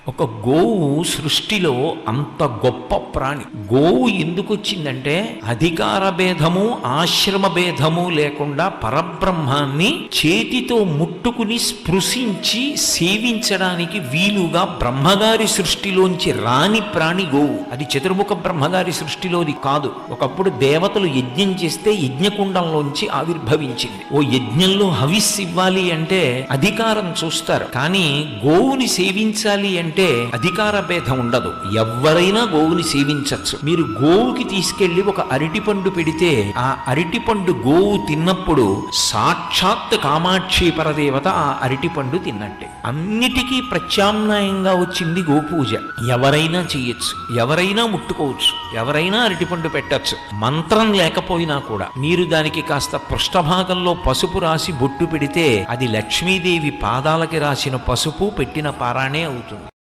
ఒక గోవు సృష్టిలో అంత గొప్ప ప్రాణి. గోవు ఎందుకు వచ్చిందంటే అధికార భేదము ఆశ్రమ భేదము లేకుండా పరబ్రహ్మాన్ని చేతితో ముట్టుకుని స్పృశించి సేవించడానికి వీలుగా బ్రహ్మగారి సృష్టిలోంచి రాని ప్రాణి గోవు. అది చతుర్ముఖ బ్రహ్మగారి సృష్టిలోది కాదు. ఒకప్పుడు దేవతలు యజ్ఞం చేస్తే యజ్ఞకుండంలోంచి ఆవిర్భవించింది. ఓ యజ్ఞంలో హవిస్సు ఇవ్వాలి అంటే అధికారం చూస్తారు, కానీ గోవుని సేవించాలి అంటే అధికార భేదం ఉండదు. ఎవరైనా గోవుని సేవించవచ్చు. మీరు గోవుకి తీసుకెళ్లి ఒక అరటిపండు పెడితే ఆ అరటిపండు గోవు తిన్నప్పుడు సాక్షాత్ కామాక్షి పరదేవత ఆ అరటిపండు తిన్నట్టే. అన్నిటికీ ప్రత్యామ్నాయంగా వచ్చింది గోపూజ. ఎవరైనా చెయ్యొచ్చు, ఎవరైనా ముట్టుకోవచ్చు, ఎవరైనా అరటిపండు పెట్టచ్చు. మంత్రం లేకపోయినా కూడా మీరు దానికి కాస్త పృష్ఠభాగంలో పసుపు రాసి బొట్టు పెడితే అది లక్ష్మీదేవి పాదాలకి రాసిన పసుపు పెట్టిన పారాణే అవుతుంది.